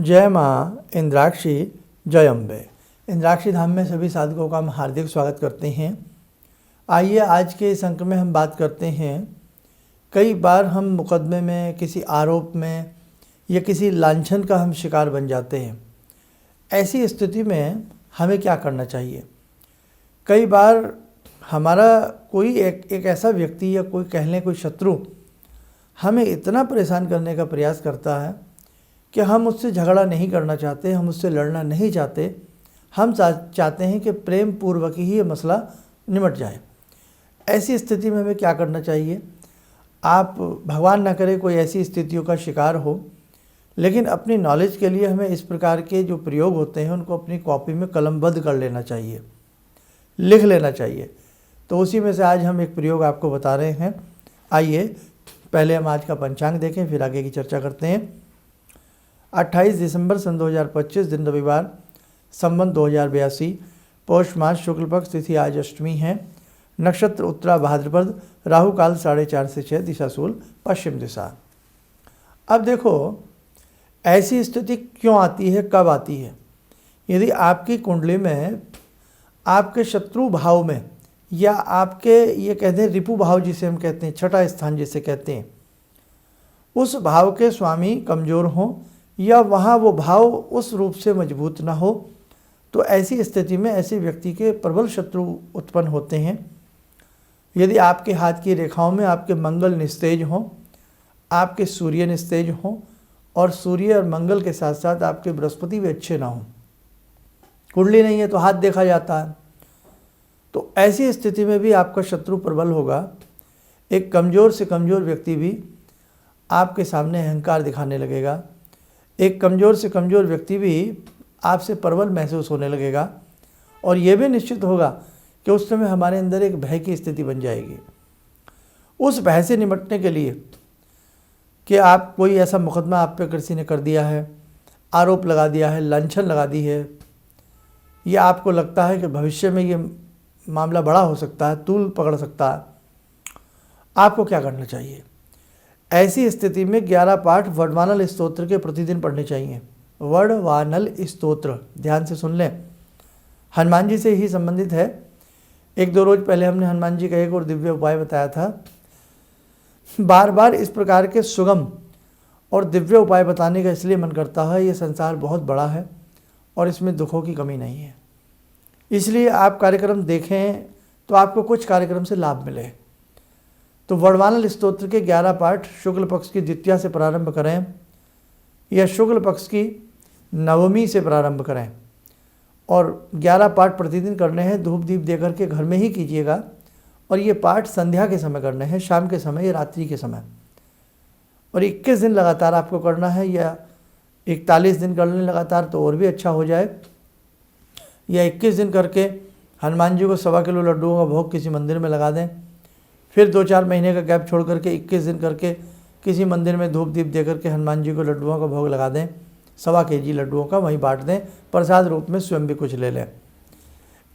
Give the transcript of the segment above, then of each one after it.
जय माँ इंद्राक्षी, जय अम्बे। इंद्राक्षी धाम में सभी साधकों का हम हार्दिक स्वागत करते हैं। आइए आज के इस अंक में हम बात करते हैं। कई बार हम मुकदमे में, किसी आरोप में या किसी लांछन का हम शिकार बन जाते हैं। ऐसी स्थिति में हमें क्या करना चाहिए? कई बार हमारा कोई एक ऐसा व्यक्ति या कोई कह लें कोई शत्रु हमें इतना परेशान करने का प्रयास करता है कि हम उससे झगड़ा नहीं करना चाहते, हम उससे लड़ना नहीं चाहते। हम चाहते हैं कि प्रेम पूर्वक ही ये मसला निमट जाए। ऐसी स्थिति में हमें क्या करना चाहिए? आप भगवान ना करे कोई ऐसी स्थितियों का शिकार हो, लेकिन अपनी नॉलेज के लिए हमें इस प्रकार के जो प्रयोग होते हैं उनको अपनी कॉपी में कलमबद्ध कर लेना चाहिए, लिख लेना चाहिए। तो उसी में से आज हम एक प्रयोग आपको बता रहे हैं। आइए पहले हम आज का पंचांग देखें, फिर आगे की चर्चा करते हैं। 28 दिसंबर सन 2025 दिन रविवार, संवत 2082, पौष मास शुक्ल पक्ष, तिथि आज अष्टमी है, नक्षत्र उत्तरा भाद्रपद, राहु काल 4:30 से 6, दिशा शूल पश्चिम दिशा। अब देखो ऐसी स्थिति क्यों आती है, कब आती है? यदि आपकी कुंडली में आपके शत्रु भाव में या आपके ये कहते हैं रिपु भाव जिसे हम कहते हैं, छठा स्थान जिसे कहते हैं, उस भाव के स्वामी कमज़ोर हों या वहाँ वो भाव उस रूप से मजबूत ना हो, तो ऐसी स्थिति में ऐसे व्यक्ति के प्रबल शत्रु उत्पन्न होते हैं। यदि आपके हाथ की रेखाओं में आपके मंगल निस्तेज हों, आपके सूर्य निस्तेज हों और सूर्य और मंगल के साथ साथ आपके बृहस्पति भी अच्छे ना हों, कुंडली नहीं है तो हाथ देखा जाता है, तो ऐसी स्थिति में भी आपका शत्रु प्रबल होगा। एक कमज़ोर से कमज़ोर व्यक्ति भी आपके सामने अहंकार दिखाने लगेगा। एक कमज़ोर से कमज़ोर व्यक्ति भी आपसे प्रबल महसूस होने लगेगा और ये भी निश्चित होगा कि उस समय हमारे अंदर एक भय की स्थिति बन जाएगी। उस भय से निपटने के लिए कि आप कोई ऐसा मुकदमा आप पे किसी ने कर दिया है, आरोप लगा दिया है, लांछन लगा दी है, या आपको लगता है कि भविष्य में ये मामला बड़ा हो सकता है, तूल पकड़ सकता है, आपको क्या करना चाहिए? ऐसी स्थिति में 11 पाठ वडवानल स्तोत्र के प्रतिदिन पढ़ने चाहिए। वडवानल स्तोत्र ध्यान से सुन लें, हनुमान जी से ही संबंधित है। 1-2 रोज पहले हमने हनुमान जी का एक और दिव्य उपाय बताया था। बार बार इस प्रकार के सुगम और दिव्य उपाय बताने का इसलिए मन करता है, ये संसार बहुत बड़ा है और इसमें दुखों की कमी नहीं है। इसलिए आप कार्यक्रम देखें तो आपको कुछ कार्यक्रम से लाभ मिले। तो वडवानल स्तोत्र के 11 पाठ शुक्ल पक्ष की द्वितीया से प्रारंभ करें या शुक्ल पक्ष की नवमी से प्रारंभ करें और 11 पाठ प्रतिदिन करने हैं। धूप दीप देकर के घर में ही कीजिएगा और ये पाठ संध्या के समय करने हैं, शाम के समय या रात्रि के समय। और 21 दिन लगातार आपको करना है या 41 दिन कर लें लगातार तो और भी अच्छा हो जाए, या 21 दिन करके हनुमान जी को 1.25 किलो लड्डुओं का भोग किसी मंदिर में लगा दें। फिर 2-4 महीने का गैप छोड़ करके 21 दिन करके किसी मंदिर में धूप दीप दे करके हनुमान जी को लड्डुओं का भोग लगा दें। 1.25 kg लड्डुओं का वहीं बांट दें, प्रसाद रूप में स्वयं भी कुछ ले लें।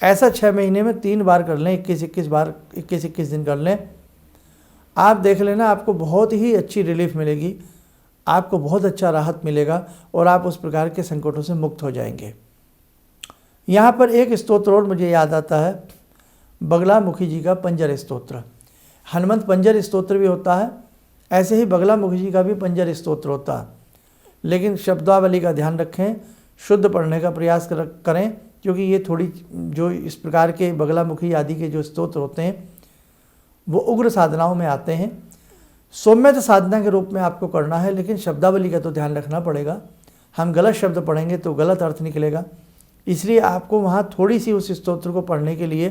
ऐसा 6 महीने में 3 बार कर लें, 21-21 दिन कर लें। आप देख लेना, आपको बहुत ही अच्छी रिलीफ मिलेगी, आपको बहुत अच्छा राहत मिलेगा और आप उस प्रकार के संकटों से मुक्त हो जाएंगे। यहाँ पर एक स्तोत्र और मुझे याद आता है, बगलामुखी जी का पंजर स्तोत्र। हनुमंत पंजर स्तोत्र भी होता है, ऐसे ही बगलामुखी जी का भी पंजर स्तोत्र होता है, लेकिन शब्दावली का ध्यान रखें, शुद्ध पढ़ने का प्रयास करें, क्योंकि ये थोड़ी जो इस प्रकार के बगलामुखी आदि के जो स्तोत्र होते हैं वो उग्र साधनाओं में आते हैं। सौम्यत साधना के रूप में आपको करना है, लेकिन शब्दावली का तो ध्यान रखना पड़ेगा। हम गलत शब्द पढ़ेंगे तो गलत अर्थ निकलेगा, इसलिए आपको वहाँ थोड़ी सी उस स्तोत्र को पढ़ने के लिए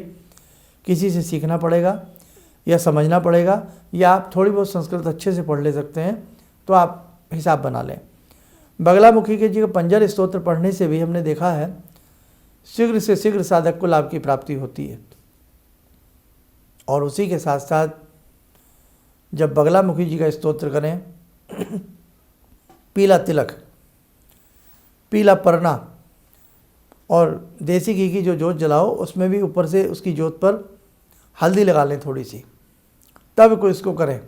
किसी से सीखना पड़ेगा या समझना पड़ेगा, या आप थोड़ी बहुत संस्कृत अच्छे से पढ़ ले सकते हैं, तो आप हिसाब बना लें। बगलामुखी के जी का पंजर स्तोत्र पढ़ने से भी हमने देखा है शीघ्र से शीघ्र साधक को लाभ की प्राप्ति होती है। और उसी के साथ साथ जब बगलामुखी जी का स्तोत्र करें, पीला तिलक, पीला परना और देसी घी की जो जोत जलाओ, उसमें भी ऊपर से उसकी जोत पर हल्दी लगा लें थोड़ी सी, तब को इसको करें।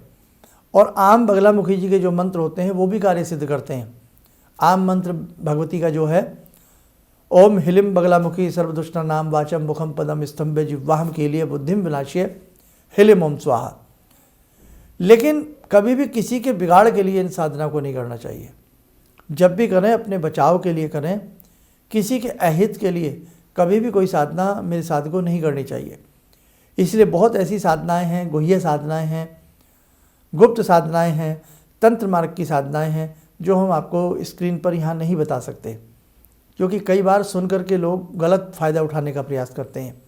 और आम बगलामुखी जी के जो मंत्र होते हैं वो भी कार्य सिद्ध करते हैं। आम मंत्र भगवती का जो है ओम हिलिम बगलामुखी सर्वदुष्टा नाम वाचम मुखम पदम स्तंभे जिह्वाहम के लिए बुद्धिम विनाश्य हिलिम ओम स्वाहा। लेकिन कभी भी किसी के बिगाड़ के लिए इन साधना को नहीं करना चाहिए। जब भी करें अपने बचाव के लिए करें, किसी के अहित के लिए कभी भी कोई साधना मेरे साथ को नहीं करनी चाहिए। इसलिए बहुत ऐसी साधनाएं हैं, गुह्य साधनाएं हैं, गुप्त साधनाएं हैं, तंत्र मार्ग की साधनाएं हैं जो हम आपको स्क्रीन पर यहाँ नहीं बता सकते, क्योंकि कई बार सुन करके लोग गलत फ़ायदा उठाने का प्रयास करते हैं।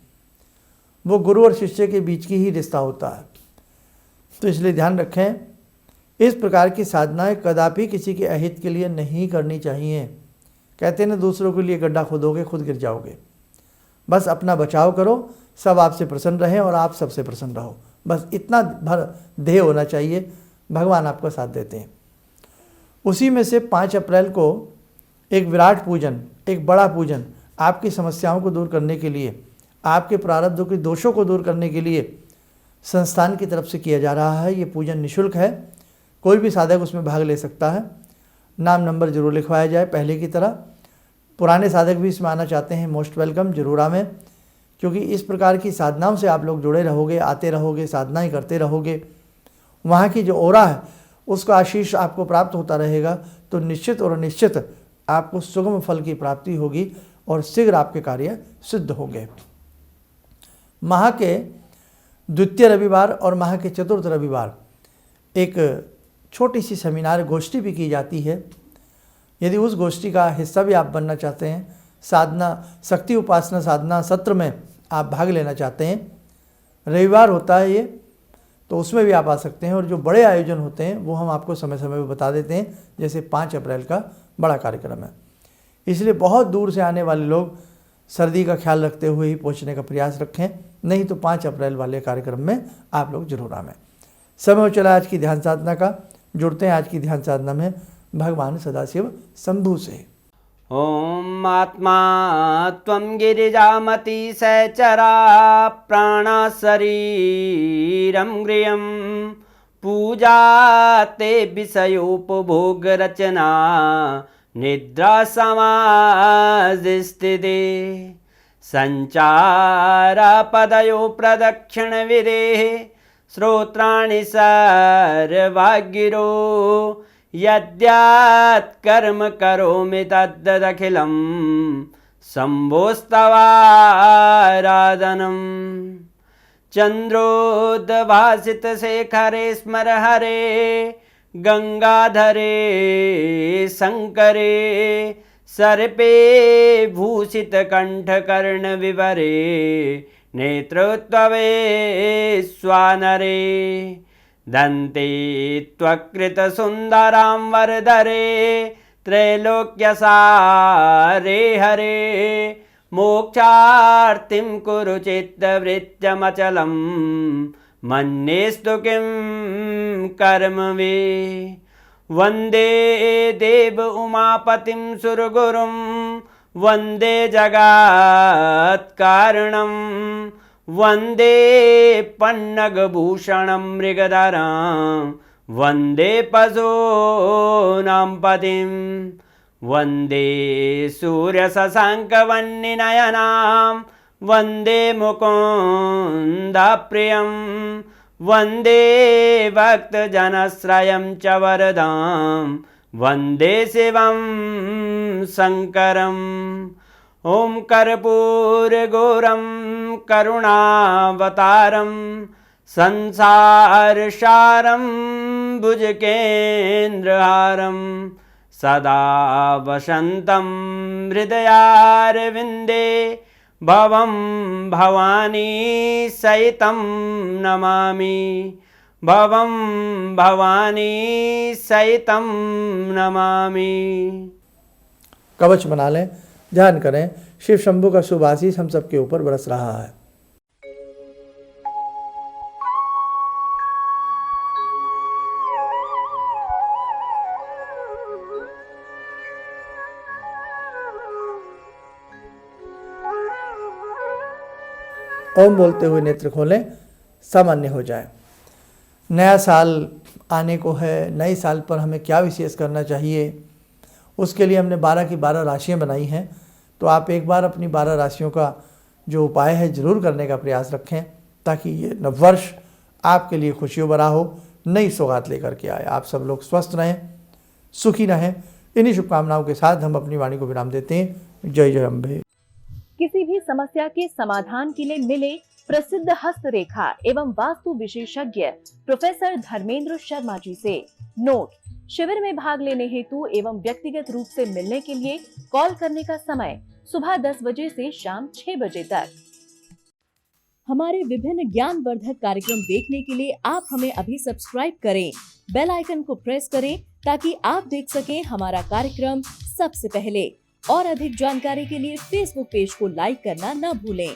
वो गुरु और शिष्य के बीच की ही रिश्ता होता है। तो इसलिए ध्यान रखें, इस प्रकार की साधनाएं कदापि किसी के अहित के लिए नहीं करनी चाहिए। कहते हैं ना, दूसरों के लिए गड्ढा खोदोगे खुद गिर जाओगे। बस अपना बचाव करो, सब आपसे प्रसन्न रहें और आप सबसे प्रसन्न रहो, बस इतना भर ध्येय होना चाहिए। भगवान आपका साथ देते हैं। उसी में से 5 अप्रैल को एक विराट पूजन, एक बड़ा पूजन आपकी समस्याओं को दूर करने के लिए, आपके प्रारब्धों के दोषों को दूर करने के लिए संस्थान की तरफ से किया जा रहा है। ये पूजन निःशुल्क है, कोई भी साधक उसमें भाग ले सकता है। नाम नंबर जरूर लिखवाया जाए पहले की तरह। पुराने साधक भी इसमें आना चाहते हैं, मोस्ट वेलकम, जरूर आवें, क्योंकि इस प्रकार की साधनाओं से आप लोग जुड़े रहोगे, आते रहोगे, साधनाएं करते रहोगे। वहाँ की जो ओरा है उसका आशीष आपको प्राप्त होता रहेगा। तो निश्चित और निश्चित आपको सुगम फल की प्राप्ति होगी और शीघ्र आपके कार्य सिद्ध होंगे। माह के द्वितीय रविवार और माह के चतुर्थ रविवार एक छोटी सी सेमिनार गोष्ठी भी की जाती है। यदि उस गोष्ठी का हिस्सा भी आप बनना चाहते हैं, साधना शक्ति उपासना साधना सत्र में आप भाग लेना चाहते हैं, रविवार होता है ये, तो उसमें भी आप आ सकते हैं। और जो बड़े आयोजन होते हैं वो हम आपको समय समय पर बता देते हैं, जैसे 5 अप्रैल का बड़ा कार्यक्रम है। इसलिए बहुत दूर से आने वाले लोग सर्दी का ख्याल रखते हुए ही पहुंचने का प्रयास रखें, नहीं तो 5 अप्रैल वाले कार्यक्रम में आप लोग जरूर आवें। समय हो चला आज की ध्यान साधना का। जुड़ते हैं आज की ध्यान साधना में भगवान सदाशिव शंभु से। ओम आत्मा त्वं गिरिजामति सहचरा प्राणा शरीरं गृहं पूजा ते विषयोपभोग रचना निद्रा समाधिस्थिते संचारा पदयो प्रदक्षिण विदेः श्रोत्राणि सर्वागिरो यद्यात् कर्म करोमि तद्दखिलं शम्भोस्तवाराधनम् चन्द्रोद्भासितशेखरे स्मर हरे गंगाधरे शंकरे सर्पे भूषितकण्ठकर्णविवरे नेत्रोत्तवे स्वानरे दन्ते त्वकृतसुन्दरां वरदरे त्रैलोक्यसारे हरे मोक्षार्तिं कुरु चित्तवृत्तमचलं मन्येस्तु किं कर्म वे वन्दे देव उमापतिं सुरगुरुं वन्दे जगत्कारणं वन्दे पन्नगभूषणं मृगधरं वन्दे पशूनां पतिं वन्दे सूर्यशशाङ्कवह्निनयनां वन्दे मुकुन्दप्रियं वन्दे भक्तजनश्रयं च वरदां वन्दे शिवं शङ्करम् ॐ कर्पूरगौरं करुणावतारं संसारसारं भुजगेन्द्रहारं सदा वसन्तं हृदयारविन्दे भवं भवानी सहितं नमामि भवं भवानी सहितं नमामि। कवच बना लें, ध्यान करें, शिव शंभु का शुभ आशीष हम सबके ऊपर बरस रहा है। ओम बोलते हुए नेत्र खोलें, सामान्य हो जाए। नया साल आने को है, नए साल पर हमें क्या विशेष करना चाहिए, उसके लिए हमने 12 की 12 राशियाँ बनाई हैं। तो आप एक बार अपनी 12 राशियों का जो उपाय है ज़रूर करने का प्रयास रखें, ताकि ये नववर्ष आपके लिए खुशियों भरा हो, नई सौगात लेकर के आए। आप सब लोग स्वस्थ रहें, सुखी रहें। इन्हीं शुभकामनाओं के साथ हम अपनी वाणी को विराम देते हैं। जय जय अम्बे। किसी भी समस्या के समाधान के लिए मिले प्रसिद्ध हस्तरेखा एवं वास्तु विशेषज्ञ प्रोफेसर धर्मेंद्र शर्मा जी से। नोट: शिविर में भाग लेने हेतु एवं व्यक्तिगत रूप से मिलने के लिए कॉल करने का समय सुबह 10 बजे से शाम 6 बजे तक। हमारे विभिन्न ज्ञानवर्धक कार्यक्रम देखने के लिए आप हमें अभी सब्सक्राइब करें, बेल आइकन को प्रेस करें ताकि आप देख सकें हमारा कार्यक्रम सबसे पहले। और अधिक जानकारी के लिए फेसबुक पेज को लाइक करना न भूलें।